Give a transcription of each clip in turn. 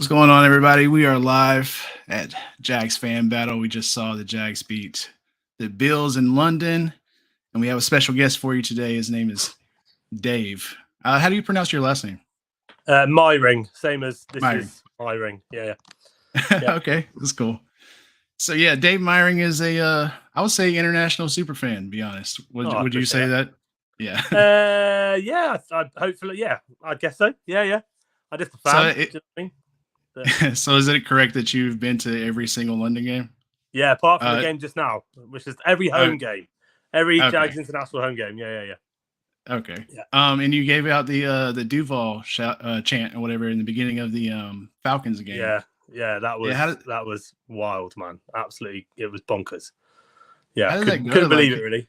What's going on, everybody? We are live at Jags Fan Battle. We just saw the Jags beat the Bills in London, and we have a special guest for you today. His name is Dave. How do you pronounce your last name? Myring, same as this Myring. is Myring. Yeah. Okay, that's cool. So yeah, Dave Myring is I would say international super fan. To be honest, would you say that? Yeah. I hopefully, yeah, I guess so. Yeah. I'm just a fan. Do you know what I mean? So is it correct that you've been to every single London game? Yeah, apart from the game just now, which is every home game, every okay. Jags international home game. Yeah. Okay. Yeah. And you gave out the Duval chant or whatever in the beginning of the Falcons game. Yeah. That was wild, man. Absolutely, it was bonkers. Yeah, how did that go? Couldn't believe it, really.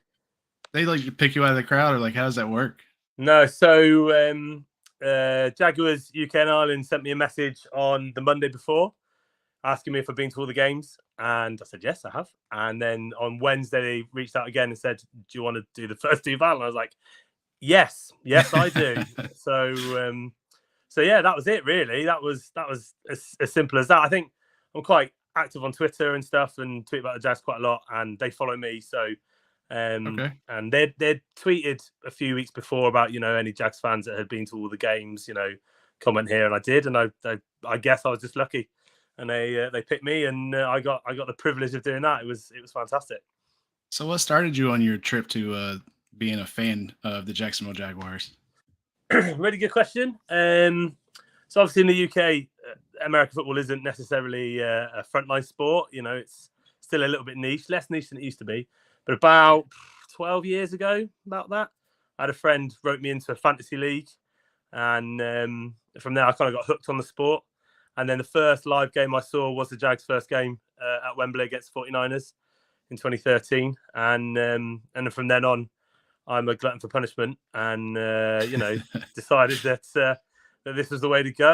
They pick you out of the crowd, or how does that work? No, so Jaguars UK and Ireland sent me a message on the Monday before, asking me if I've been to all the games, and I said yes, I have. And then on Wednesday they reached out again and said, "Do you want to do the first Duval?" And I was like, "Yes, I do." So yeah, that was it. Really, that was as simple as that. I think I'm quite active on Twitter and stuff, and tweet about the Jags quite a lot, and they follow me. So, okay. And they tweeted a few weeks before about any Jags fans that had been to all the games, comment here, and I did, and I guess I was just lucky, and they picked me, and I got the privilege of doing that. It was fantastic. So, what started you on your trip to being a fan of the Jacksonville Jaguars? Really good question. So obviously in the UK, American football isn't necessarily a frontline sport. It's still a little bit niche, less niche than it used to be. But about 12 years ago, about that, I had a friend wrote me into a fantasy league, and from there I kind of got hooked on the sport. And then the first live game I saw was the Jags' first game at Wembley against 49ers in 2013, and from then on, I'm a glutton for punishment, and decided that this was the way to go.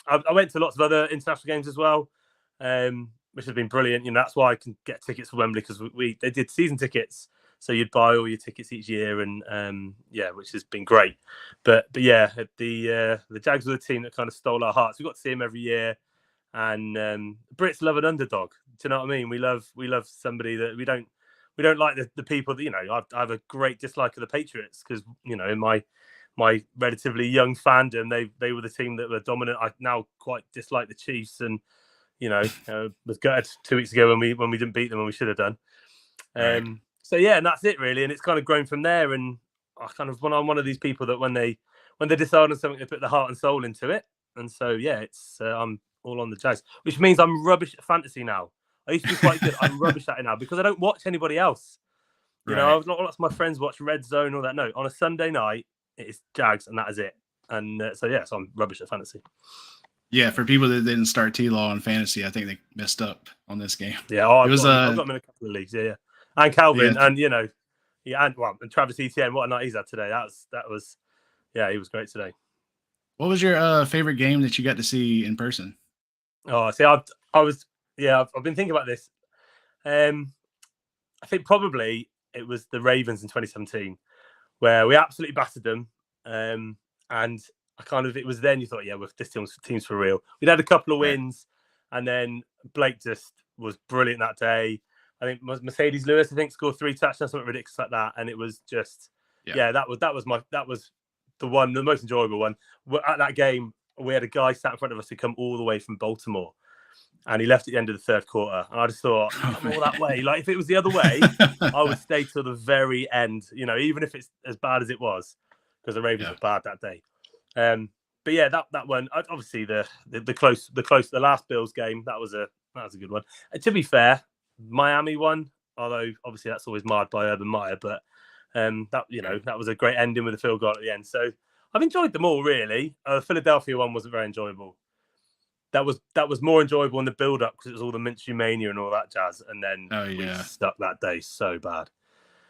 I went to lots of other international games as well, which has been brilliant. That's why I can get tickets for Wembley, because they did season tickets, so you'd buy all your tickets each year, and which has been great. But yeah, the Jags were the team that kind of stole our hearts. We got to see them every year, and Brits love an underdog. Do you know what I mean? We love somebody that we don't like the people that I have a great dislike of the Patriots, because in my relatively young fandom, they were the team that were dominant. I now quite dislike the Chiefs, and was gutted 2 weeks ago when we didn't beat them when we should have done. Right. So yeah, and that's it really, and it's kind of grown from there. And I'm one of these people that when they decide on something, they put their heart and soul into it. And so yeah, it's I'm all on the Jags, which means I'm rubbish at fantasy now. I used to be quite good. I'm rubbish at it now because I don't watch anybody else. Lots of my friends watch Red Zone and all that. No, on a Sunday night, it is Jags, and that is it. And so I'm rubbish at fantasy. Yeah, for people that didn't start T-Law on fantasy, I think they messed up on this game. Yeah, I've got him in a couple of leagues. Yeah, and Calvin, and and Travis Etienne. What a night he's had today. That was, he was great today. What was your favorite game that you got to see in person? Oh, see, I've been thinking about this. I think probably it was the Ravens in 2017, where we absolutely battered them. And it was then you thought, yeah, this team's for real. We'd had a couple of wins, and then Blake just was brilliant that day. I think Mercedes Lewis, scored 3 touchdowns, something ridiculous like that. And it was just, that was the most enjoyable one. At that game, we had a guy sat in front of us who come all the way from Baltimore, and he left at the end of the third quarter. And I just thought, come all that way. Like, if it was the other way, I would stay till the very end, even if it's as bad as it was, because the Ravens were bad that day. But yeah, that one, obviously the last Bills game, that was a good one. And to be fair, Miami won, although obviously that's always marred by Urban Meyer, but that was a great ending with a field goal at the end. So I've enjoyed them all, really. The Philadelphia one wasn't very enjoyable. That was more enjoyable in the build-up, because it was all the Minshew mania and all that jazz, and then we stuck that day so bad.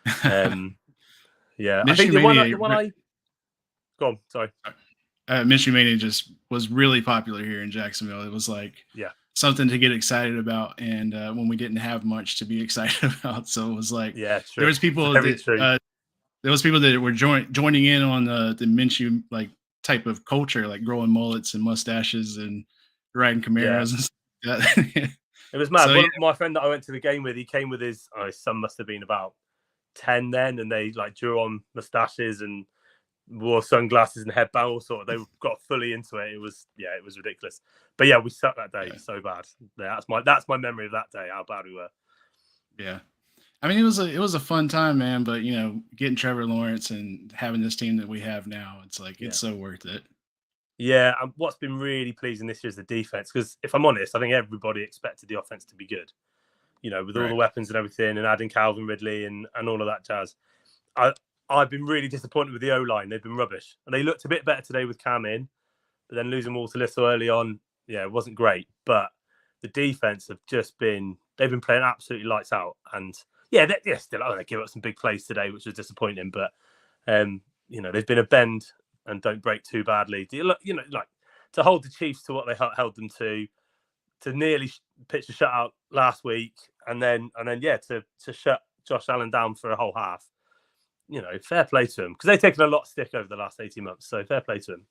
I think the one I go on. Sorry. Minshew mania just was really popular here in Jacksonville. It was something to get excited about, and when we didn't have much to be excited about, so it was there was people that were joining in on the Minshew type of culture, like growing mullets and mustaches, and riding Camaros and stuff like that. It was mad. So, my friend that I went to the game with, he came with his son must have been about 10 then, and they like drew on mustaches and wore sunglasses and headband, all sort of. They got fully into it. It was ridiculous. But yeah, we sucked that day so bad. Yeah, that's my memory of that day. How bad we were. Yeah, I mean, it was a fun time, man. But getting Trevor Lawrence and having this team that we have now, it's like it's so worth it. Yeah, and what's been really pleasing this year is the defense. Because if I'm honest, I think everybody expected the offense to be good. With all the weapons and everything, and adding Calvin Ridley and all of that jazz. I've been really disappointed with the O-line. They've been rubbish. And they looked a bit better today with Cam in, but then losing Walter Little early on, it wasn't great. But the defense have they've been playing absolutely lights out. And still, they give up some big plays today, which was disappointing. But, they've been a bend and don't break too badly. Like to hold the Chiefs to what they held them to nearly pitch a shutout last week, and then to shut Josh Allen down for a whole half. Fair play to him, because they've taken a lot of stick over the last 18 months. So fair play to him.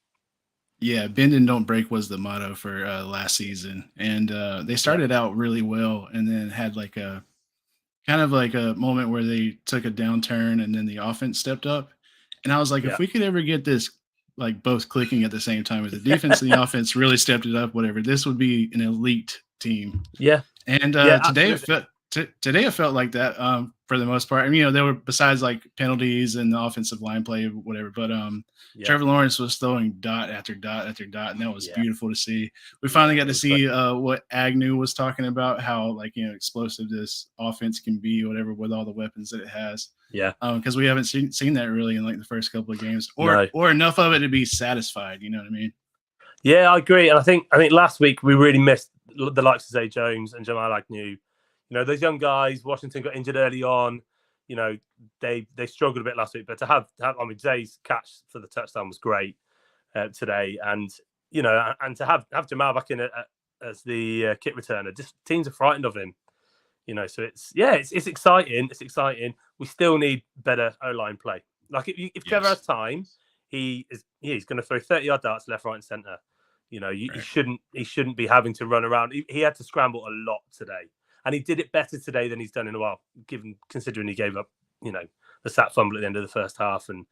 Yeah, bend and don't break was the motto for last season, and they started out really well, and then had like a kind of like a moment where they took a downturn, and then the offense stepped up, and I was like, if we could ever get this like both clicking at the same time, with the defense and the offense really stepped it up, whatever, this would be an elite team. Yeah, and today it felt like that for the most part. I mean, there were, besides like penalties and the offensive line play, whatever, but Trevor Lawrence was throwing dot after dot after dot, and that was beautiful to see. We finally got to see what Agnew was talking about, how explosive this offense can be, whatever, with all the weapons that it has. Yeah, because we haven't seen that really in like the first couple of games, or enough of it to be satisfied. You know what I mean? Yeah, I agree. And I think last week we really missed the likes of Zay Jones and Jamal Agnew. Those young guys. Washington got injured early on. They struggled a bit last week, but to have Zay's catch for the touchdown was great today, and to have Jamal back in as the kick returner, just teams are frightened of him. So it's exciting. It's exciting. We still need better O-line play. Like if Trevor has time, he's going to throw 30-yard darts left, right, and center. He shouldn't be having to run around. He had to scramble a lot today. And he did it better today than he's done in a while, considering he gave up, the sack fumble at the end of the first half and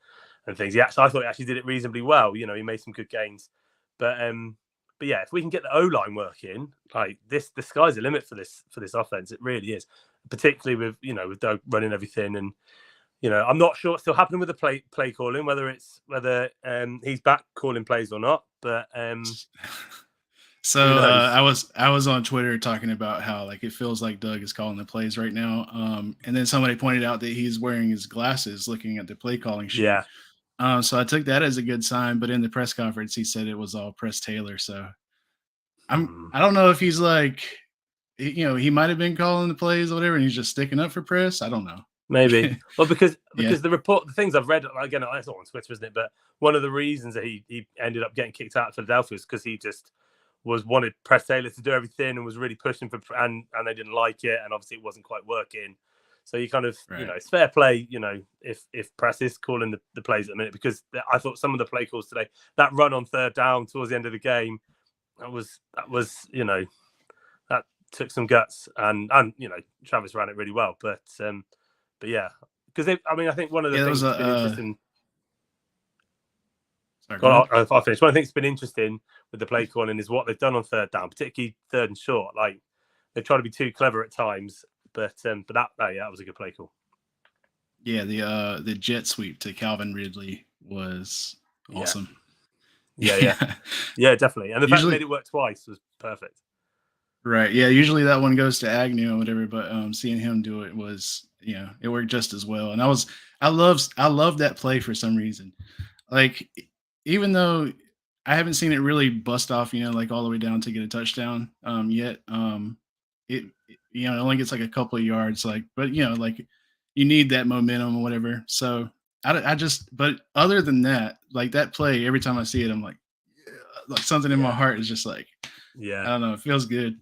things. I thought he actually did it reasonably well. He made some good gains. But yeah, if we can get the O-line working, like this, the sky's the limit for this offense. It really is, particularly with Doug running everything. And I'm not sure what's still happening with the play calling, whether he's back calling plays or not. But So I was on Twitter talking about how like it feels like Doug is calling the plays right now. And then somebody pointed out that he's wearing his glasses looking at the play calling sheet. Yeah. So I took that as a good sign, but in the press conference he said it was all Press Taylor. So I don't know if he's like, he might have been calling the plays or whatever, and he's just sticking up for Press. I don't know. Maybe. Well, because the things I've read, again, I saw on Twitter, isn't it? But one of the reasons that he ended up getting kicked out of Philadelphia is because he just wanted Press Taylor to do everything and was really pushing for, and they didn't like it, and obviously it wasn't quite working. So you kind of, it's fair play, if Press is calling the plays at the minute, because I thought some of the play calls today, that run on third down towards the end of the game, that was that took some guts, and Travis ran it really well, but yeah, because I think one of the things that's been interesting. I'll finish. One of the things that's been interesting with the play calling is what they've done on third down, particularly third and short. Like they try to be too clever at times, but that was a good play call. Yeah, the jet sweep to Calvin Ridley was awesome. Yeah, definitely. And the fact that made it work twice was perfect. Right. Yeah. Usually that one goes to Agnew or whatever, but seeing him do it was, it worked just as well. And I love that play for some reason. Like, even though I haven't seen it really bust off, like all the way down to get a touchdown yet. It only gets like a couple of yards, like, but like you need that momentum or whatever. So but other than that, like that play, every time I see it, I'm like, like something in my heart is just like, I don't know, it feels good.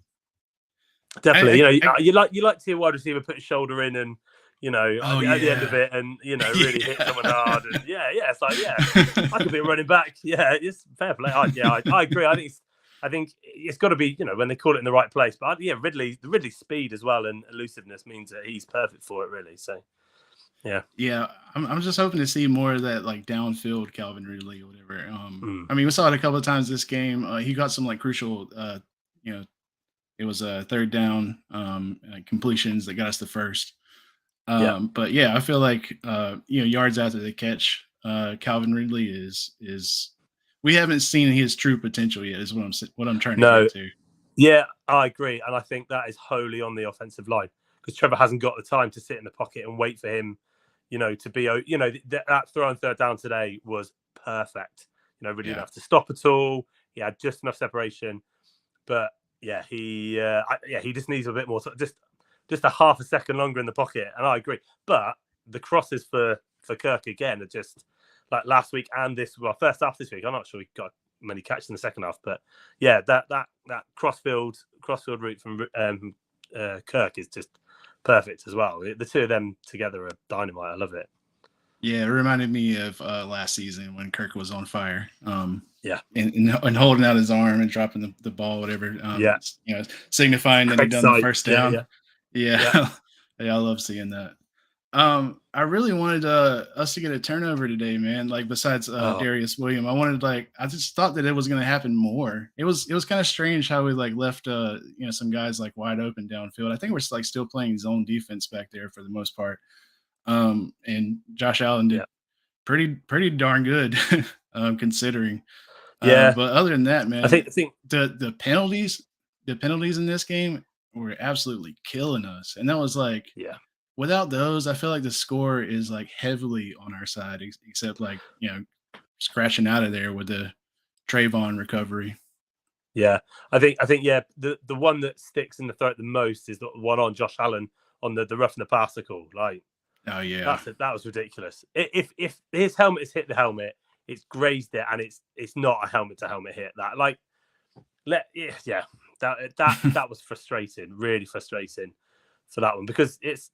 Definitely. You like to see a wide receiver put his shoulder in and, at the end of it and, really hit someone hard. And it's like, I could be a running back. Yeah, it's fair play. I agree. I think I think it's got to be, when they call it in the right place. But yeah, Ridley's speed as well and elusiveness means that he's perfect for it, really. So, yeah. Yeah, I'm just hoping to see more of that, like, downfield Calvin Ridley or whatever. I mean, we saw it a couple of times this game. He got some, like, crucial, it was a third down completions that got us the first. But yeah, I feel like yards after the catch, Calvin Ridley is we haven't seen his true potential yet. Is what I'm trying to get to. Yeah, I agree, and I think that is wholly on the offensive line because Trevor hasn't got the time to sit in the pocket and wait for him, to be, that throw on third down today was perfect. Really didn't have to stop at all. He had just enough separation, but yeah, he just needs a bit more, just a half a second longer in the pocket, and I agree. But the crosses for Kirk again are just like last week and first half this week. I'm not sure he got many catches in the second half, but yeah, that crossfield route from Kirk is just perfect as well. The two of them together are dynamite. I love it. Yeah, it reminded me of last season when Kirk was on fire. And holding out his arm and dropping the ball, whatever. Signifying that he'd done the first down. Yeah. I love seeing that. I really wanted us to get a turnover today, man. Like, besides Darius Williams, I just thought that it was going to happen more. It was kind of strange how we left some guys wide open downfield. I think we're still playing zone defense back there for the most part. And Josh Allen did pretty darn good considering. But other than that, man, I think the penalties in this game were absolutely killing us, and that was without those, I feel like the score is heavily on our side, except scratching out of there with the Trayvon recovery. Yeah, I think the one that sticks in the throat the most is the one on Josh Allen on the roughing the passer call. Oh yeah, that was ridiculous. If his helmet has hit the helmet, it's grazed it, and it's not a helmet to helmet hit. That was frustrating, really frustrating for that one because it's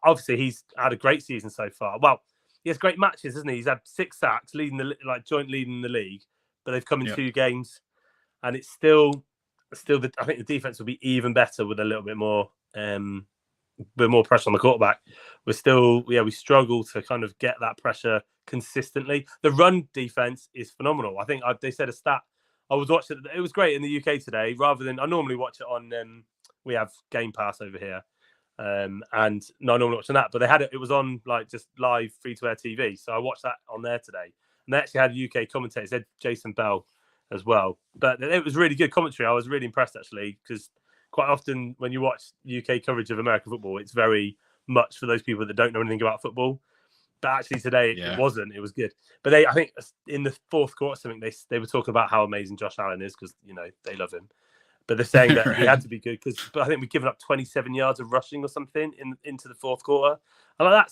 obviously he's had a great season so far. Well, he has great matches, isn't he? He's had 6 sacks, leading joint leading the league, but they've come in 2 games, and it's still I think the defense will be even better with a little bit more pressure on the quarterback. We struggle to kind of get that pressure consistently. The run defense is phenomenal. I think they said a stat. I was watching it was great in the UK today. Rather than I normally watch it on, we have Game Pass over here, and I normally watch on that. But they had it was on just live free to air TV. So I watched that on there today, and they actually had UK commentators. They had Jason Bell as well. But it was really good commentary. I was really impressed actually because quite often when you watch UK coverage of American football, it's very much for those people that don't know anything about football. But actually today it wasn't. It was good. But I think in the fourth quarter, something they were talking about how amazing Josh Allen is because they love him. But they're saying that he had to be good but I think we've given up 27 yards of rushing or something into the fourth quarter. And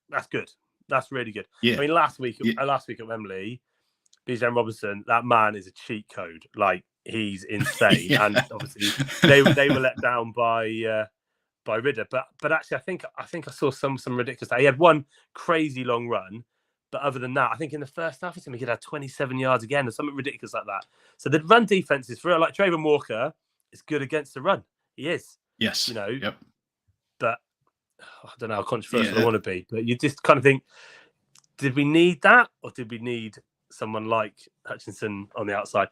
that's good. That's really good. Yeah. I mean, last week at Wembley, Bijan Robinson, that man is a cheat code. He's insane, and obviously they were let down by Ridder. But actually, I think I saw some ridiculous. He had one crazy long run, but other than that, I think in the first half, he could have 27 yards again or something ridiculous like that. So the run defense is for real. Trayvon Walker is good against the run. He is. Yes. Yep. But I don't know how controversial I want to be, but you just kind of think, did we need that, or did we need someone like Hutchinson on the outside?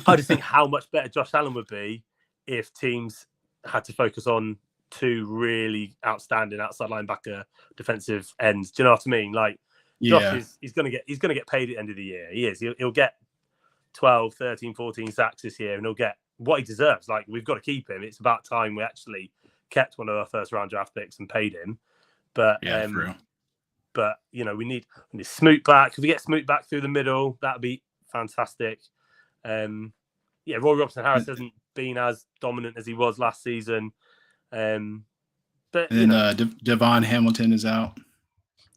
I just think how much better Josh Allen would be if teams had to focus on 2 really outstanding outside linebacker defensive ends. Do you know what I mean? Josh he's going to get paid at the end of the year. He is. He'll get 12, 13, 14 sacks this year, and he'll get what he deserves. We've got to keep him. It's about time we actually kept one of our first round draft picks and paid him. But for real. But we need Smoot back. If we get Smoot back through the middle, that'd be fantastic. Roy Robson Harris hasn't been as dominant as he was last season. But Devon Hamilton is out.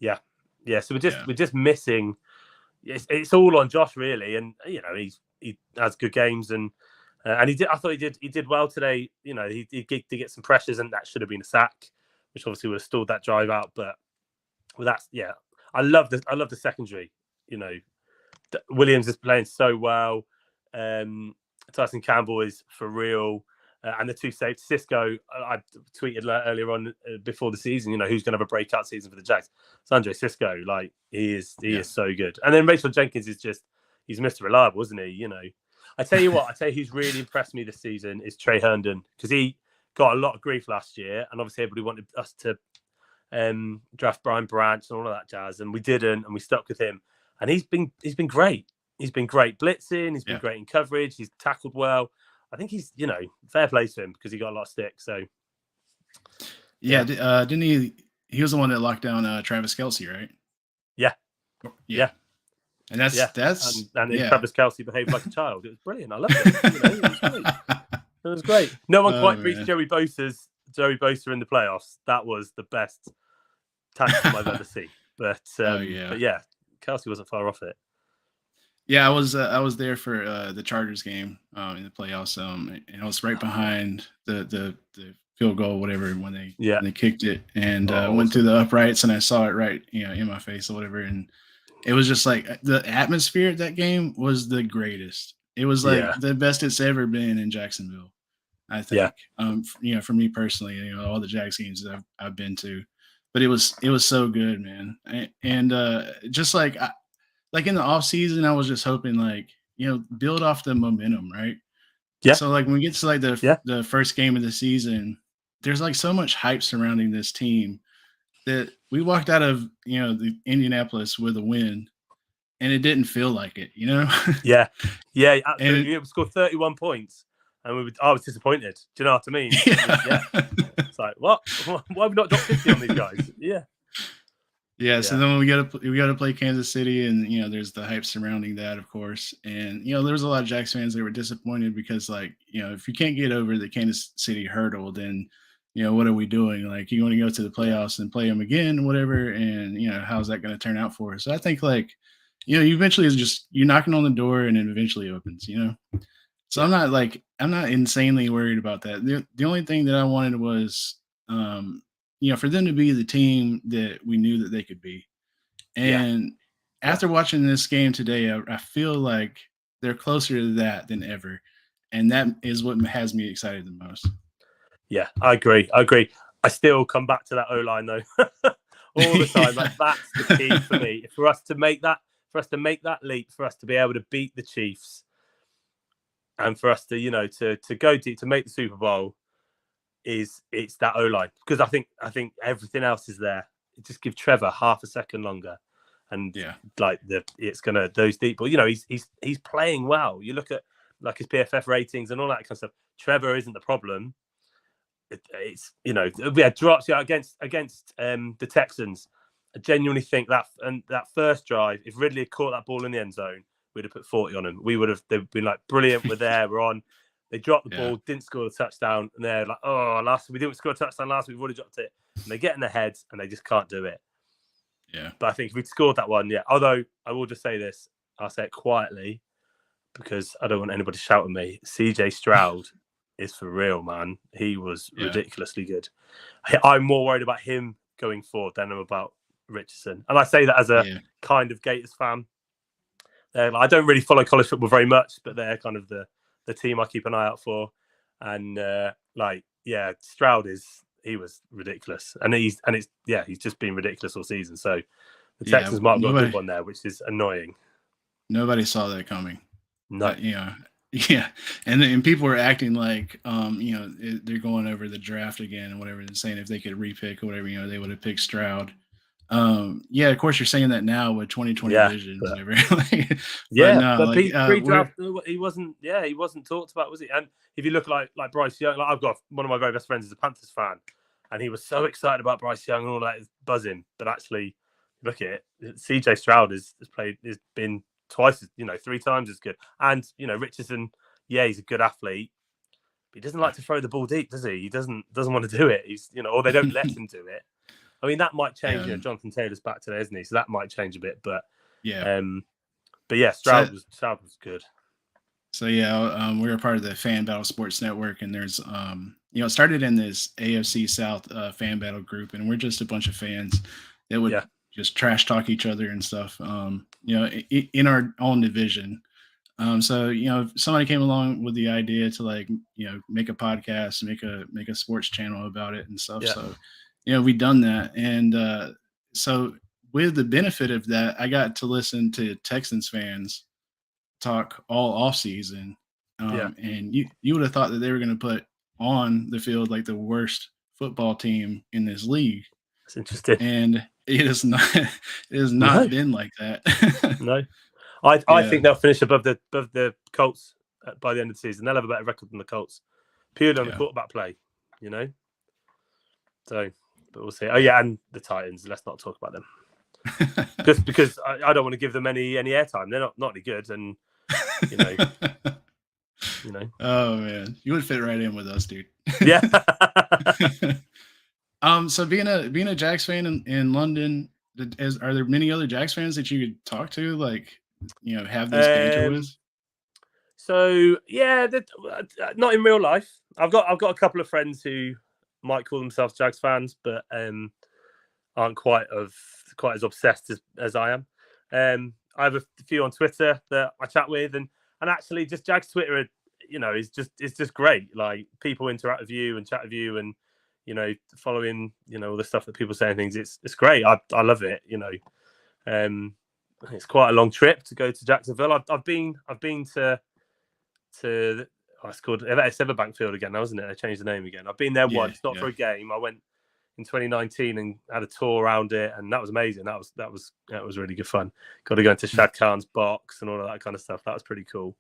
Yeah. So we're just missing. It's all on Josh really, and he has good games and he did. I thought he did well today. He did get some pressures, and that should have been a sack, which obviously would have stalled that drive out. But that's I love the secondary. Williams is playing so well. Tyson Campbell is for real. And the two safety, Cisco, I tweeted earlier on before the season, who's going to have a breakout season for the Jags. It's Andre Cisco. Like, he is so good. And then Rachel Jenkins is he's Mr. Reliable, isn't he? I tell you who's really impressed me this season is Trey Herndon, because he got a lot of grief last year. And obviously everybody wanted us to draft Brian Branch and all of that jazz. And we didn't, and we stuck with him. And he's been great. He's been great blitzing. He's been great in coverage. He's tackled well. I think he's, fair play to him because he got a lot of stick. So, didn't he? He was the one that locked down Travis Kelce, right? Yeah. And that's and Travis Kelce behaved like a child. It was brilliant. I loved it. It was great. It was great. No one quite reached Joey Bosa in the playoffs. That was the best tantrum I've ever seen. But Kelce wasn't far off it. Yeah, I was there for the Chargers game in the playoffs, and I was right behind the field goal, whatever, when they kicked it, and went through the uprights, and I saw it right, in my face or whatever, and it was just like the atmosphere at that game was the greatest. It was like the best it's ever been in Jacksonville, I think. For me personally, all the Jags games that I've been to, but it was so good, man, and just like. Like in the off season, I was just hoping build off the momentum, right? Yeah. So when we get to the first game of the season, there's so much hype surrounding this team that we walked out of, the Indianapolis with a win, and it didn't feel like it, Yeah, absolutely. We scored 31 points, and I was disappointed. Do you know what I mean? Yeah. It's like, what? Why have we not dropped 50 on these guys? Yeah. Yeah, so then we got to play Kansas City, and there's the hype surrounding that, of course, and there was a lot of Jags fans that were disappointed because if you can't get over the Kansas City hurdle, then what are we doing? Like, you want to go to the playoffs and play them again, whatever, and how's that going to turn out for us? So I think you eventually is just you're knocking on the door and it eventually opens, So I'm not insanely worried about that. The only thing that I wanted was for them to be the team that we knew that they could be. And after watching this game today, I feel like they're closer to that than ever. And that is what has me excited the most. Yeah, I agree. I still come back to that O-line though. All the time. That's the key for me. For us to make that leap, for us to be able to beat the Chiefs, and for us to, to go deep, to make the Super Bowl, it's that O-line, because I think everything else is there. Just give Trevor half a second longer, and it's gonna those deep. But he's playing well. You look at his PFF ratings and all that kind of stuff. Trevor isn't the problem. It's we had drops against the Texans. I genuinely think that first drive, if Ridley had caught that ball in the end zone, we'd have put 40 on him. They'd been brilliant. We're there. We're on. They dropped the ball, didn't score the touchdown, and they're like, we didn't score a touchdown last week, we've already dropped it. And they get in their heads, and they just can't do it. Yeah. But I think if we'd scored that one, although I will just say this, I'll say it quietly, because I don't want anybody to shout at me. CJ Stroud is for real, man. He was ridiculously good. I'm more worried about him going forward than I'm about Richardson. And I say that as a kind of Gators fan. I don't really follow college football very much, but they're kind of the team I keep an eye out for. And Stroud he was ridiculous. And he's just been ridiculous all season. So the Texans might have got a good one there, which is annoying. Nobody saw that coming. No. And people were acting like they're going over the draft again and whatever, and saying if they could repick or whatever, they would have picked Stroud. Of course you're saying that now with 2020 vision, whatever. Pre-draft, he wasn't talked about, was he? And if you look like Bryce Young, I've got one of my very best friends is a Panthers fan, and he was so excited about Bryce Young and all that is buzzing. But actually, look at it. CJ Stroud has been twice, 3 times as good. And Richardson, he's a good athlete, but he doesn't like to throw the ball deep, does he? He doesn't want to do it. He's or they don't let him do it. I mean, that might change. Jonathan Taylor's back today, isn't he? So that might change a bit. But Stroud was good. So we're a part of the Fan Battle Sports Network, and there's it started in this AFC South fan battle group, and we're just a bunch of fans that would just trash talk each other and stuff. In our own division, So if somebody came along with the idea to like make a podcast, make a sports channel about it and stuff. Yeah. So we've done that, and so with the benefit of that, I got to listen to Texans fans talk all off season. And you would have thought that they were going to put on the field like the worst football team in this league. That's interesting. And it has not been like that. No. I think they'll finish above the Colts by the end of the season. They'll have a better record than the Colts, purely on the quarterback play, So, but we'll see. Oh yeah, and the Titans. Let's not talk about them, just because I don't want to give them any airtime. They're not any good, and Oh man, you would fit right in with us, dude. Yeah. So being a Jags fan in London, are there many other Jags fans that you could talk to, like have this banter with? So yeah, not in real life. I've got a couple of friends who might call themselves Jags fans, but aren't quite as obsessed as I am. I have a few on Twitter that I chat with, and actually just Jags Twitter, is just great. Like, people interact with you and chat with you, and following all the stuff that people say and things. It's great. I love it. It's quite a long trip to go to Jacksonville. I've been to it's called Everbank Field again now, isn't it? They changed the name again. I've been there once, not for a game. I went in 2019 and had a tour around it, and that was amazing. That was really good fun. Got to go into Shad Khan's box and all of that kind of stuff. That was pretty cool.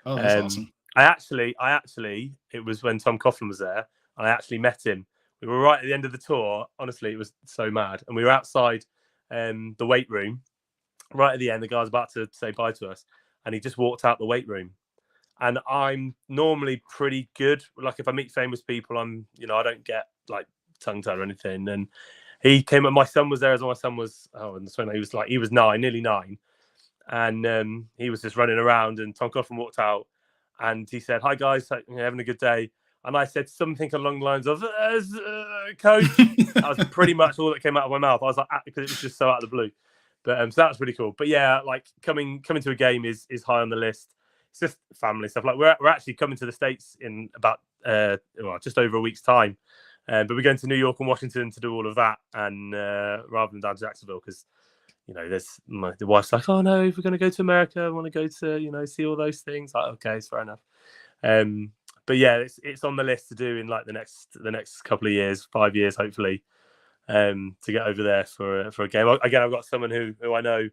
Oh, that's awesome. I actually, it was when Tom Coughlin was there. I actually met him. We were right at the end of the tour. Honestly, it was so mad. And we were outside the weight room. Right at the end, the guy was about to say bye to us, and he just walked out the weight room. And I'm normally pretty good. Like, if I meet famous people, I don't get like tongue-tied or anything. And he came up. My son was there as well. My son was he was 9, nearly 9, and he was just running around. And Tom Coughlin walked out, and he said, "Hi guys, having a good day." And I said something along the lines of "Coach." That was pretty much all that came out of my mouth. I was like, because it was just so out of the blue. But so that's really cool. But yeah, like coming to a game is high on the list. It's just family stuff. Like, we're actually coming to the States in about just over a week's time. But we're going to New York and Washington to do all of that, and rather than down to Jacksonville, because the wife's like, "Oh no, if we're going to go to America, I want to go to see all those things." Like, okay, it's fair enough. But yeah, it's on the list to do in like the next couple of years, 5 years hopefully, to get over there for a game. Again, I've got someone who I know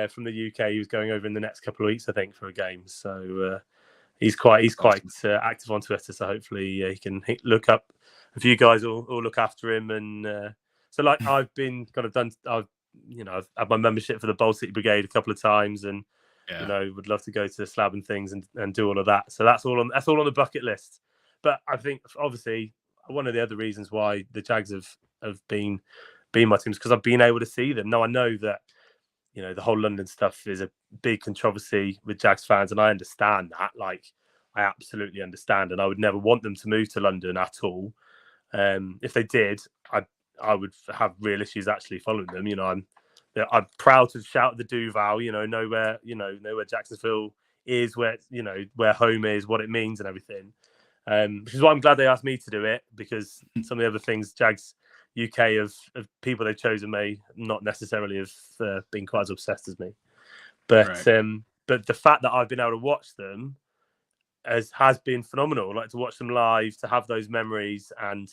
from the UK who's going over in the next couple of weeks, I think, for a game. So he's quite active on Twitter. So hopefully he can look up a few guys will look after him. And so like I've been kind of done. I've had my membership for the Bold City Brigade a couple of times, and would love to go to the Slab and things and do all of that. So that's all on the bucket list. But I think obviously one of the other reasons why the Jags have been my teams, because I've been able to see them. Now I know that the whole London stuff is a big controversy with Jags fans, and I understand that. Like, I absolutely understand, and I would never want them to move to London at all. If they did, I would have real issues actually following them. I'm proud to shout the Duval. Know where Jacksonville is, where home is, what it means, and everything. Which is why I'm glad they asked me to do it, because some of the other things Jags UK of people they've chosen may not necessarily have been quite as obsessed as me. But right. But the fact that I've been able to watch them has been phenomenal. Like, to watch them live, to have those memories, and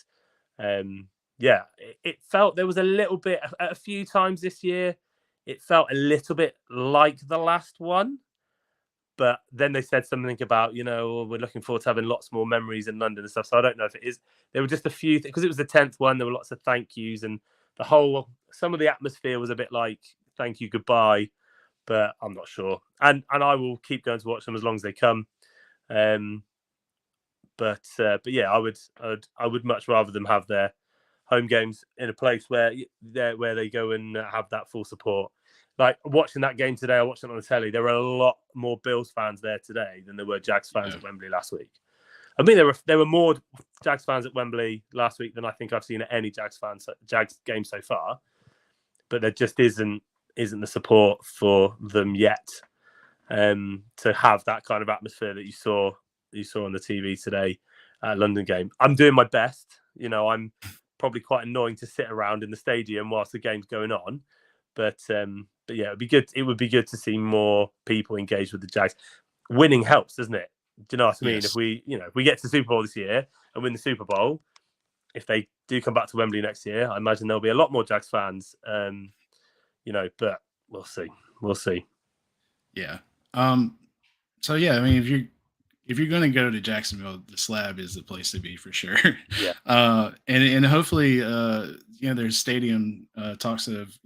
it felt there was a little bit a few times this year. It felt a little bit like the last one. But then they said something about, we're looking forward to having lots more memories in London and stuff. So I don't know if it is. There were just a few things, because it was the 10th one. There were lots of thank yous, and some of the atmosphere was a bit like thank you, goodbye. But I'm not sure. And I will keep going to watch them as long as they come. But yeah, I would much rather them have their home games in a place where they go and have that full support. Like, watching that game today, I watched it on the telly. There were a lot more Bills fans there today than there were Jags fans at Wembley last week. I mean, there were more Jags fans at Wembley last week than I think I've seen at any Jags game so far. But there just isn't the support for them yet. to have that kind of atmosphere that you saw on the TV today at London game. I'm doing my best. I'm probably quite annoying to sit around in the stadium whilst the game's going on, but yeah, it'd be good. It would be good to see more people engaged with the Jags. Winning helps, doesn't it? Do you know what I mean? Yes. If we get to the Super Bowl this year and win the Super Bowl, if they do come back to Wembley next year, I imagine there'll be a lot more Jags fans. But we'll see. We'll see. Yeah. So yeah, I mean, if you're going to go to Jacksonville, the Slab is the place to be for sure. Yeah. And hopefully, there's stadium talks of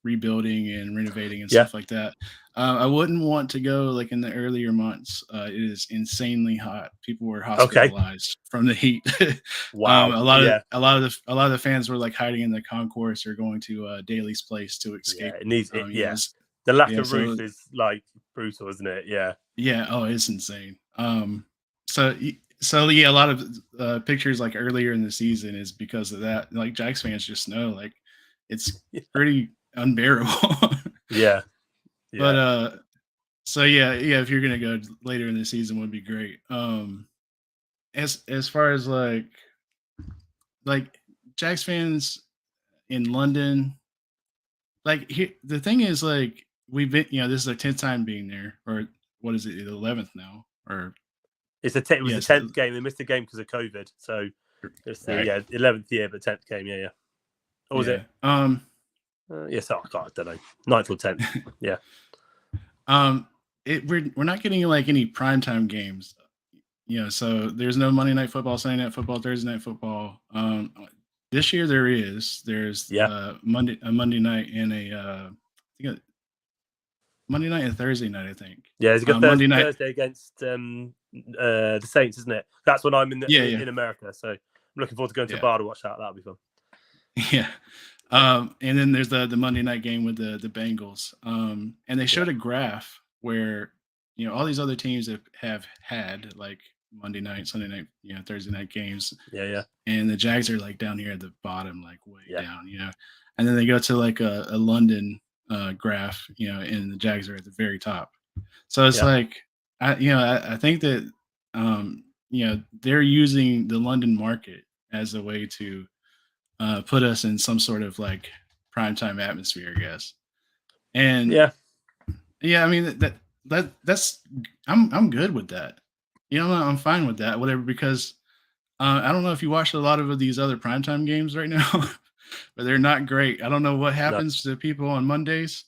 rebuilding and renovating and stuff like that. I wouldn't want to go like in the earlier months. It is insanely hot. People were hospitalized from the heat. Wow. A lot of the fans were like hiding in the concourse or going to Daly's place to escape. Yeah, it needs it. The lack of roof is like brutal, isn't it? Yeah. Yeah. Oh, it's insane. So yeah, a lot of pictures like earlier in the season is because of that. Like Jags fans just know like it's pretty unbearable. Yeah. But so yeah, if you're gonna go later in the season would be great. As far as like Jags fans in London, the thing is like we've been, this is our 10th time being there, or what is it, the 11th now, or it was the 10th game. They missed a game because of COVID, so it's the 11th year, but 10th game. Yeah. What was it? Yes, I don't know, 9th or 10th. Yeah. We're not getting like any primetime games, so there's no Monday Night Football, Sunday Night Football, Thursday Night Football. This year there's Monday night and Monday night and Thursday night, I think. Yeah, it's got Thursday against the Saints, isn't it? That's when I'm in America, so I'm looking forward to going to a bar to watch that. That'll be fun. Yeah. And then there's the Monday night game with the Bengals. And they showed a graph where all these other teams have had like Monday night, Sunday night, Thursday night games. Yeah. And the Jags are like down here at the bottom, like way down, And then they go to like a London graph, and the Jags are at the very top. So it's like I think that they're using the London market as a way to put us in some sort of like primetime atmosphere, I guess. And I mean that's I'm good with that. I'm fine with that, whatever, because I don't know if you watched a lot of these other primetime games right now, but they're not great. I don't know what happens to people on Mondays.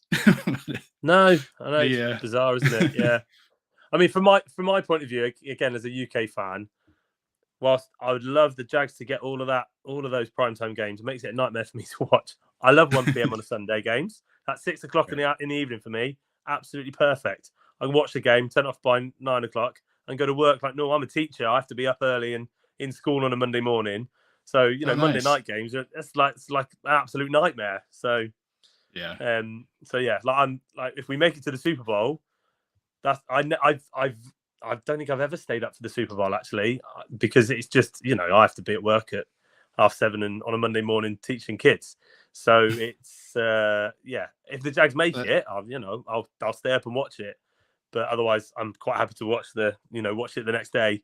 No, I know. It's bizarre, isn't it? Yeah. I mean, from my point of view, again, as a UK fan, whilst I would love the Jags to get all of those primetime games, it makes it a nightmare for me to watch. I love 1 p.m. on a Sunday games. That's 6 o'clock in the evening for me. Absolutely perfect. I can watch the game, turn off by 9 o'clock, and go to work. Like, no, I'm a teacher. I have to be up early and in school on a Monday morning. So Monday night games, it's like an absolute nightmare. So like if we make it to the Super Bowl, I don't think I've ever stayed up for the Super Bowl actually, because it's just I have to be at work at 7:30 and on a Monday morning teaching kids. So it's if the Jags make it, I'll stay up and watch it. But otherwise, I'm quite happy to watch it the next day,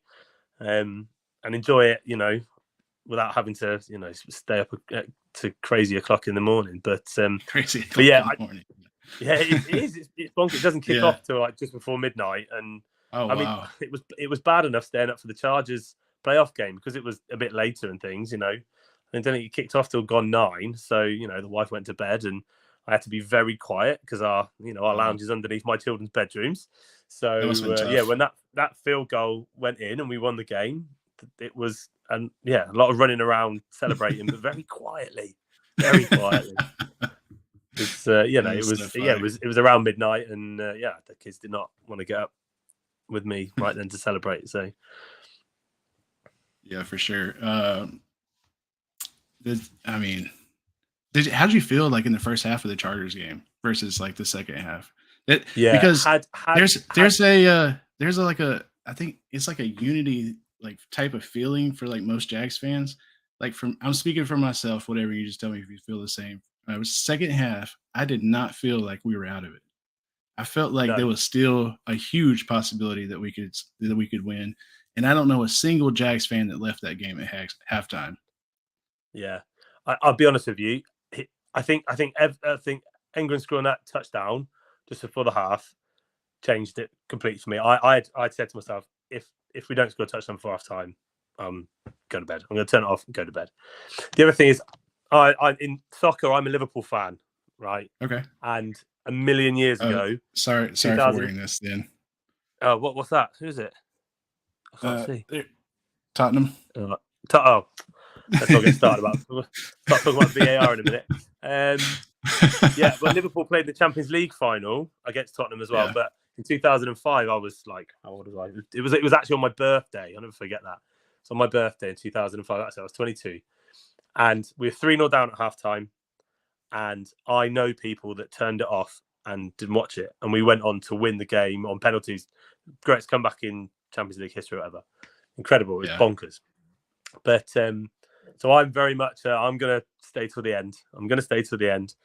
and enjoy it, without having to stay up to crazy o'clock in the morning. But crazy, but yeah, it is. It's bonkers. It doesn't kick off till like just before midnight, and I mean, it was bad enough staying up for the Chargers playoff game because it was a bit later and things, and then it kicked off till gone 9. So the wife went to bed and I had to be very quiet because our lounge is underneath my children's bedrooms. So when that field goal went in and we won the game, it was a lot of running around celebrating, but very quietly. It's it was around midnight, and the kids did not want to get up with me right then to celebrate. So yeah, for sure. How did you feel like in the first half of the Chargers game versus like the second half? Because there's I think it's like a unity like type of feeling for like most Jags fans. Like I'm speaking for myself, whatever, you just tell me if you feel the same. Second half, I did not feel like we were out of it. I felt like there was still a huge possibility that we could win. And I don't know a single Jags fan that left that game at halftime. Yeah, I'll be honest with you. I think England scoring that touchdown just before the half changed it completely for me. I'd said to myself, if we don't score a touchdown before half time, go to bed. I'm going to turn it off and go to bed. The other thing is, I in soccer, I'm a Liverpool fan, right? Okay. And a million years ago. Sorry for wearing this then. Oh, what's that? Who is it? I can't see. Tottenham. Let's not get started start talking about VAR in a minute. Yeah, but Liverpool played the Champions League final against Tottenham as well. Yeah. But in 2005, I was like, how old was I? It was actually on my birthday. I'll never forget that. It's on my birthday in 2005. Actually, I was 22, and we were 3-0 down at halftime. And I know people that turned it off and didn't watch it, and we went on to win the game on penalties. Greatest comeback in Champions League history, or whatever. Incredible. It's bonkers. But so I'm very much, I'm going to stay till the end.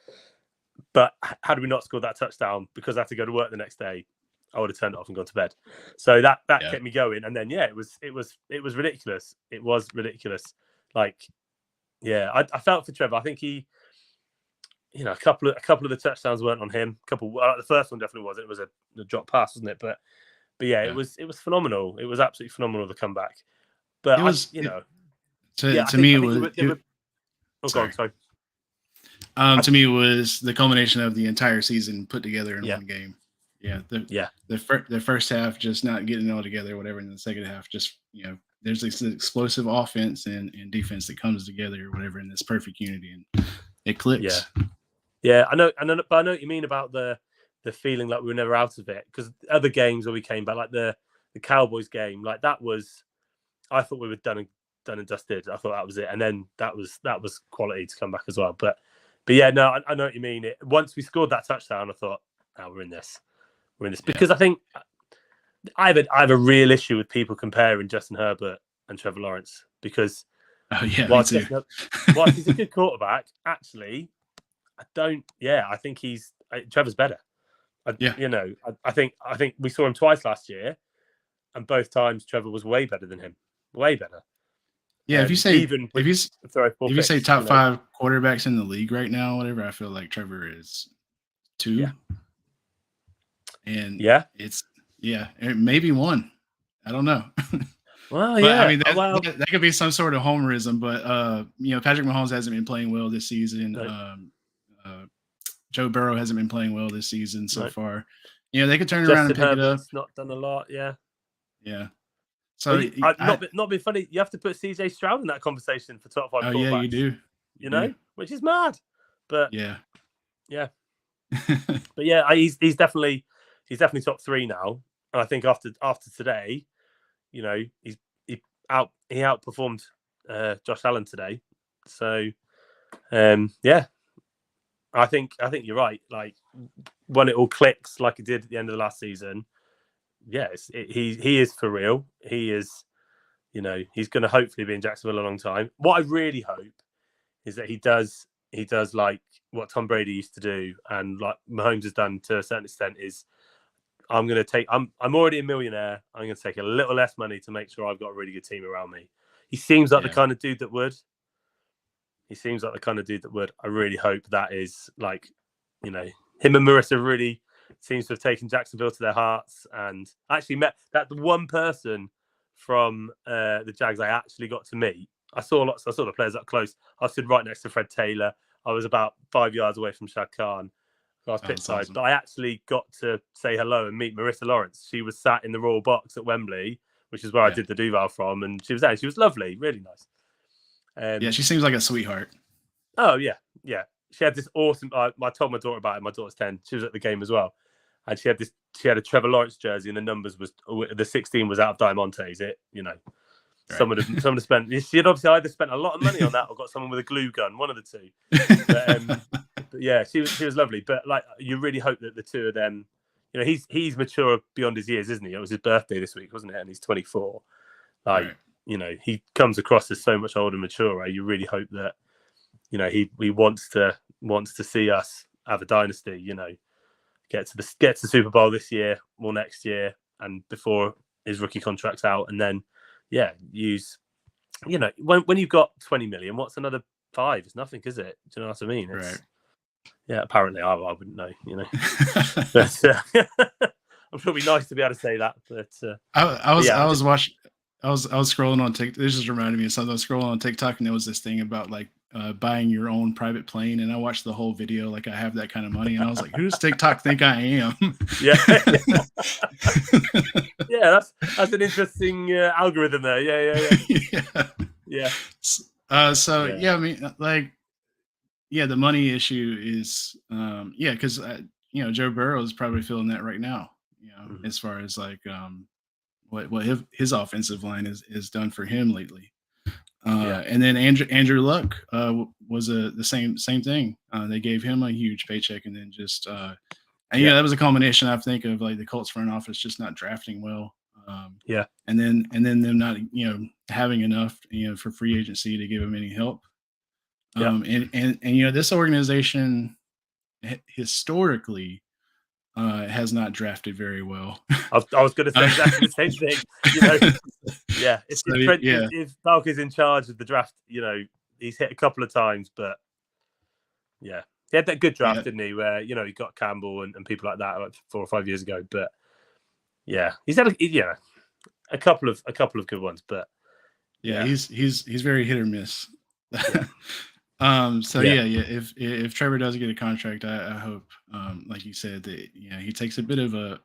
But had we not scored that touchdown, because I had to go to work the next day, I would have turned it off and gone to bed. So that kept me going. And then, it was ridiculous. It was ridiculous. Like, yeah, I felt for Trevor. I think he, a couple of the touchdowns weren't on him. The first one definitely wasn't. It was a drop pass, wasn't it? But yeah, it was phenomenal. It was absolutely phenomenal, the comeback. But to me, it was the culmination of the entire season put together in one game. Yeah, the first half just not getting it all together, whatever, and the second half just there's this explosive offense and defense that comes together, or whatever, in this perfect unity, and it clicks. Yeah, I know, but I know what you mean about the feeling like we were never out of it, because other games where we came back, like the Cowboys game, like that was, I thought we were done and dusted. I thought that was it, and then that was quality to come back as well. But yeah, no, I know what you mean. Once we scored that touchdown, I thought, we're in this, because I think I have a real issue with people comparing Justin Herbert and Trevor Lawrence, because whilst he's a good quarterback, actually, I think Trevor's better. I think we saw him twice last year, and both times Trevor was way better than him. Way better. Yeah, if you say top 5 quarterbacks in the league right now, whatever, I feel like Trevor is 2. Yeah. And it's maybe 1. I don't know. Well, yeah. I mean, that could be some sort of homerism, but Patrick Mahomes hasn't been playing well this season. No. Joe Burrow hasn't been playing well this season so far. They could turn around and pick it up. Not done a lot, yeah. Yeah. So not being funny, you have to put CJ Stroud in that conversation for top 5 quarterbacks. Yeah, you do. Which is mad. But yeah. But yeah, he's definitely top 3 now. And I think after today, he outperformed Josh Allen today. So I think you're right. Like, when it all clicks like it did at the end of the last season, he is for real. He is, he's going to hopefully be in Jacksonville a long time. What I really hope is that he does like what Tom Brady used to do, and like Mahomes has done to a certain extent, is I'm already a millionaire. I'm going to take a little less money to make sure I've got a really good team around me. He seems like the kind of dude that would. I really hope that is like, him and Marissa really seems to have taken Jacksonville to their hearts. And I actually met that one person from the Jags I actually got to meet. I saw the players up close. I stood right next to Fred Taylor. I was about 5 yards away from Shad Khan. I was pit side, but I actually got to say hello and meet Marissa Lawrence. She was sat in the Royal Box at Wembley, which is where I did the Duval from, and she was there. She was lovely, really nice. She seems like a sweetheart. Oh yeah. She had this awesome. I told my daughter about it. My daughter's 10. She was at the game as well, and she had a Trevor Lawrence jersey, and the numbers was the 16 was out of Diamante's. Right. Someone had spent. She had obviously either spent a lot of money on that or got someone with a glue gun. One of the two. But yeah, she was lovely. But like, you really hope that the two of them, he's mature beyond his years, isn't he? It was his birthday this week, wasn't it? And he's 24. Like, right. He comes across as so much older and mature. Right? You really hope that, he wants to see us have a dynasty. get to the Super Bowl this year or next year, and before his rookie contract's out, and then use, when you've got 20 million, what's another 5? It's nothing, is it? Do you know what I mean? It's, right. Yeah, apparently I wouldn't know, but I'm sure it'd be nice to be able to say that. But I was scrolling on TikTok. This just reminded me of something. I was scrolling on TikTok, and there was this thing about like buying your own private plane, and I watched the whole video. Like, I have that kind of money, and I was like, "Who does TikTok think I am?" Yeah, that's an interesting algorithm there. Yeah. I mean, like, the money issue is, because Joe Burrow is probably feeling that right now. As far as like what his offensive line is done for him lately. And then Andrew Luck was the same thing. They gave him a huge paycheck, and then just that was a culmination, I think, of like the Colts front office just not drafting well. And then them not having enough for free agency to give him any help. And this organization historically has not drafted very well. I was going to say exactly the same thing. If Falk is in charge of the draft, he's hit a couple of times, but he had that good draft, didn't he? Where he got Campbell and people like that like 4 or 5 years ago. But he's had a couple of good ones, but he's very hit or miss. If Trevor does get a contract, I hope, like you said, that he takes a bit of a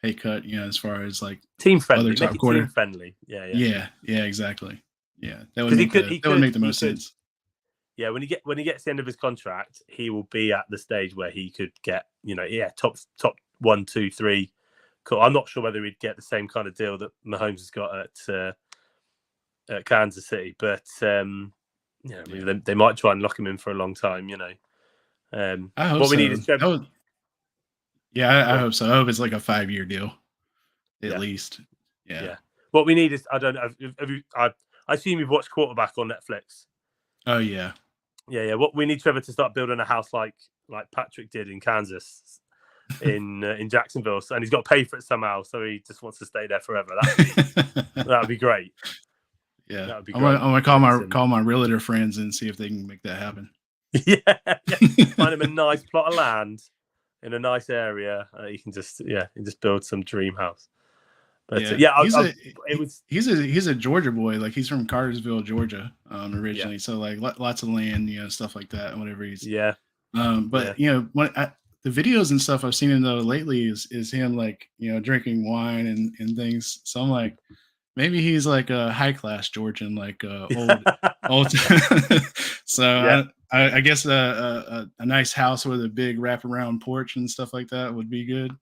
pay cut, as far as like team friendly, other top quarter. Team friendly. Exactly. That would make the most sense. Yeah, when he gets to the end of his contract, he will be at the stage where he could get top 1, 2, 3. Cool. I'm not sure whether he'd get the same kind of deal that Mahomes has got at Kansas City, but they might try and lock him in for a long time. I hope what we need is Trevor. I hope so. I hope it's like a 5-year deal, at least. Yeah. What we need is, I don't know. I assume you've watched Quarterback on Netflix. Oh yeah. Yeah. What we need Trevor to start building a house like Patrick did in Kansas, in Jacksonville, and he's got to pay for it somehow. So he just wants to stay there forever. That would be great. Yeah, that would be great. I'm gonna call my realtor friends and see if they can make that happen. Find him a nice plot of land in a nice area. You can just build some dream house. But he's a Georgia boy. Like, he's from Cartersville, Georgia, originally. So like lots of land, stuff like that. Whatever he's the videos and stuff I've seen him though lately is him like drinking wine and things. So I'm like, maybe he's like a high class Georgian, like old. So I guess a nice house with a big wraparound porch and stuff like that would be good.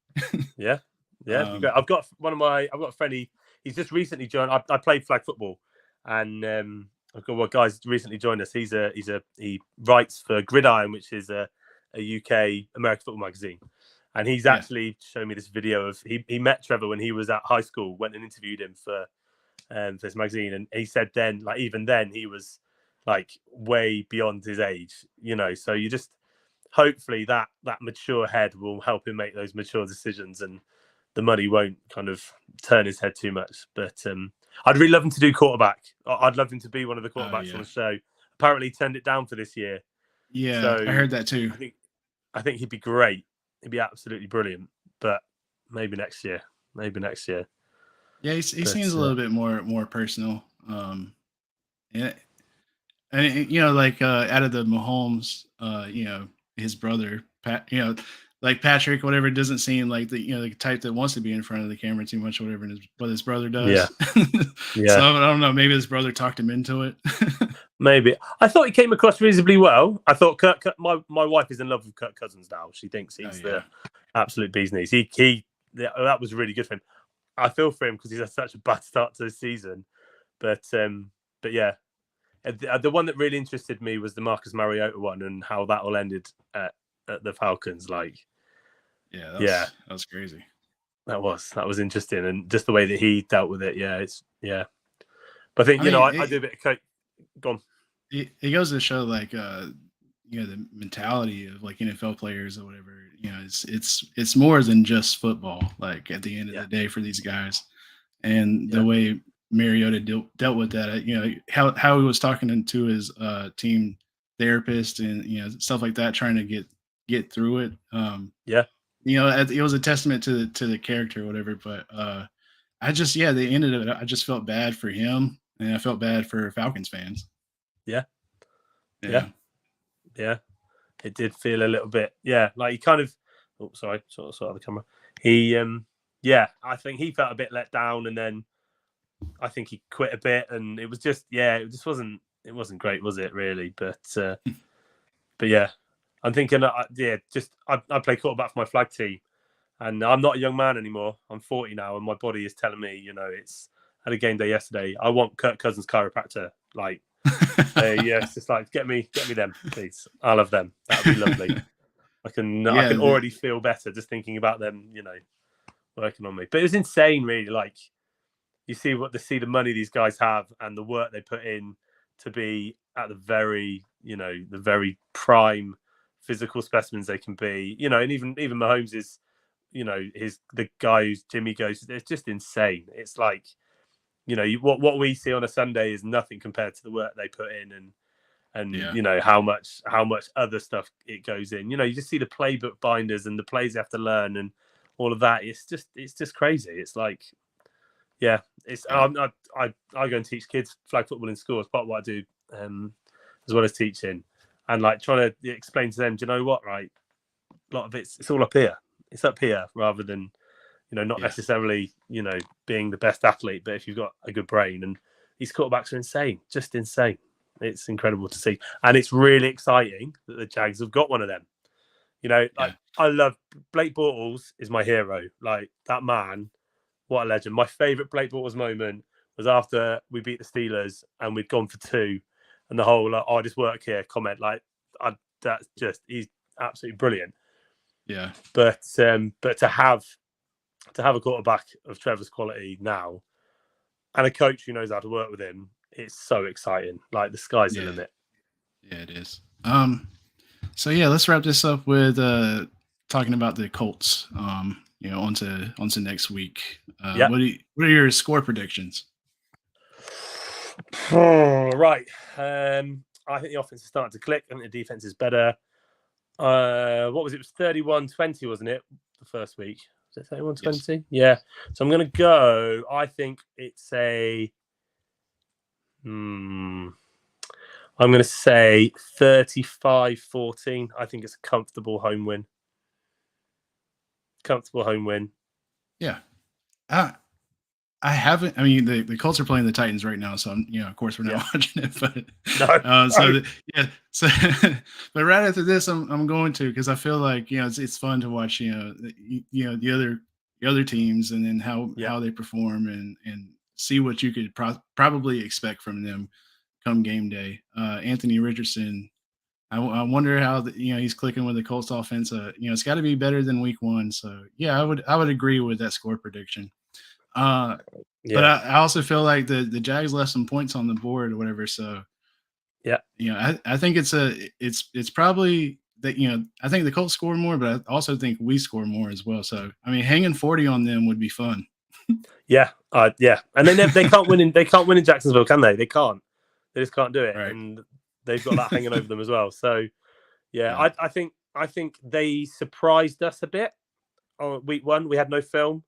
I've got a friend. He's just recently joined. I played flag football, and I've got one guy's recently joined us. He writes for Gridiron, which is a UK American football magazine, and he's actually shown me this video of he met Trevor when he was at high school. Went and interviewed him for this magazine, and he said then, like, even then he was like way beyond his age, So you just hopefully that mature head will help him make those mature decisions, and the money won't kind of turn his head too much. But I'd really love him to do quarterback. I'd love him to be one of the quarterbacks on the show. Apparently, he turned it down for this year. Yeah, so I heard that too. I think he'd be great. He'd be absolutely brilliant. But maybe next year. Yeah, he seems a little bit more personal. And like out of the Mahomes, his brother Pat, like Patrick, whatever, doesn't seem like the type that wants to be in front of the camera too much, or whatever. But his brother does. Yeah. So I don't know. Maybe his brother talked him into it. Maybe. I thought he came across reasonably well. I thought my wife is in love with Kirk Cousins now. She thinks he's the absolute bee's knees. That was really good for him. I feel for him because he's had such a bad start to the season. But yeah. The one that really interested me was the Marcus Mariota one, and how that all ended at the Falcons. Like, that was crazy. That was interesting, and just the way that he dealt with it. But I think I do a bit of coke. Go on. It goes to show, like, the mentality of like NFL players or whatever. It's more than just football. Like at the end of the day for these guys, and the way Mariota dealt with that. How he was talking to his team therapist and stuff like that, trying to get through it. It was a testament to the character or whatever. But the end of it, I just felt bad for him, and I felt bad for Falcons fans. Yeah. It did feel a little bit, like he kind of. Oh, sorry, sort of the camera. He, I think he felt a bit let down, and then I think he quit a bit, and it was just, it just wasn't great, was it really? But yeah, I'm thinking, I play quarterback for my flag team, and I'm not a young man anymore. I'm 40 now, and my body is telling me, it's at a game day yesterday. I want Kirk Cousins chiropractor, like. It's just like get me them, please. I love them. That would be lovely. I can already feel better just thinking about them, working on me. But it was insane, really. Like you see the money these guys have and the work they put in to be at the very, the very prime physical specimens they can be. And even Mahomes is, the guy who's Jimmy goes. It's just insane. It's like. What we see on a Sunday is nothing compared to the work they put in and how much other stuff it goes in. You just see the playbook binders and the plays they have to learn and all of that. It's just crazy. It's like, I go and teach kids flag football in school as part of what I do, as well as teaching, and like trying to explain to them. Do you know what? Right, a lot of it's all up here. It's up here rather than. Not necessarily, being the best athlete, but if you've got a good brain, and these quarterbacks are insane, just insane. It's incredible to see. And it's really exciting that the Jags have got one of them. I love Blake Bortles is my hero. Like that man, what a legend. My favorite Blake Bortles moment was after we beat the Steelers and we'd gone for 2 and the whole, I just work here comment, that's just, he's absolutely brilliant. Yeah. But to have a quarterback of Trevor's quality now and a coach who knows how to work with him, it's so exciting. Like the sky's the limit. Yeah, it is. So let's wrap this up with talking about the Colts. Onto next week. What are your score predictions? Right. I think the offense is starting to click. I think the defense is better. What was it? It was 31-20, wasn't it? The first week. Was it 31-20? Yes. Yeah. So I'm going to go. I think it's a. I'm going to say 35-14. I think it's a comfortable home win. Yeah. I haven't. I mean, the Colts are playing the Titans right now, so of course we're not watching it. But but right after this, I'm going to, because I feel like it's fun to watch the other teams and then how they perform and see what you could probably expect from them come game day. Anthony Richardson, I wonder how he's clicking with the Colts offense. It's got to be better than week 1. So I would agree with that score prediction. But I also feel like the Jags left some points on the board or whatever. So I think it's probably that I think the Colts score more, but I also think we score more as well. So I mean, hanging 40 on them would be fun. And then they can't win in Jacksonville, can they? They can't. They just can't do it, right. And they've got that hanging over them as well. So I think they surprised us a bit on week 1. We had no film.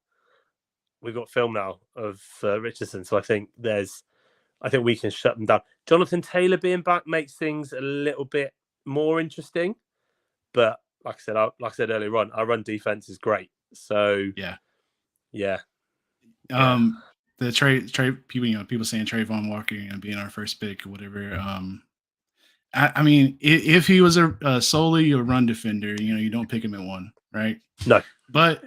We've got film now of Richardson, so I think we can shut them down. Jonathan Taylor being back makes things a little bit more interesting, but like I said earlier on, our run defense is great. So the trade people saying Trayvon Walker being our first pick or whatever. I mean, if he was solely a run defender, you don't pick him at 1, right? No. But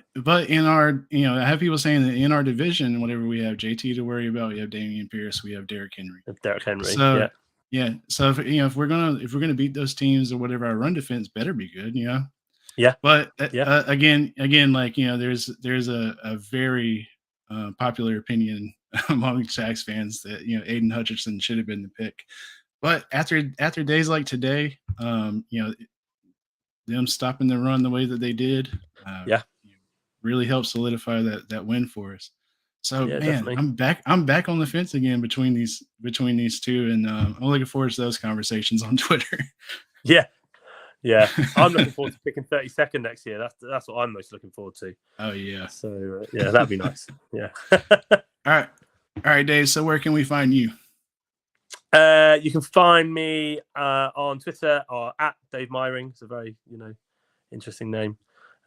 in our, I have people saying that in our division, whatever, we have JT to worry about, we have Damian Pierce, we have Derrick Henry. So if we're gonna beat those teams or whatever, our run defense better be good, But again, like there's a very popular opinion among Jags fans that Aiden Hutchinson should have been the pick. But after days like today, Them stopping the run the way that they did, really helped solidify that win for us. So man, definitely. I'm back on the fence again between these two, and I'm looking forward to those conversations on Twitter. Yeah, I'm looking forward to picking 32nd next year. That's what I'm most looking forward to. Oh yeah. So that'd be nice. Yeah. All right, Dave. So where can we find you? You can find me on Twitter or at Dave Myring. It's a very interesting name.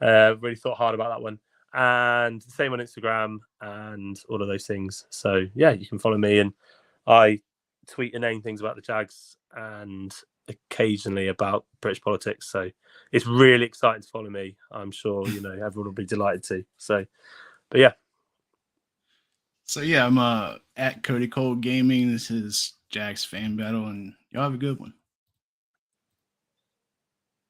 Really thought hard about that one, and the same on Instagram and all of those things. So yeah, you can follow me, and I tweet inane things about the Jags and occasionally about British politics. So it's really exciting to follow me. I'm sure everyone will be delighted to. So, but yeah. So yeah, I'm at Cody Cole Gaming. This is Jags Fan Battle, and y'all have a good one.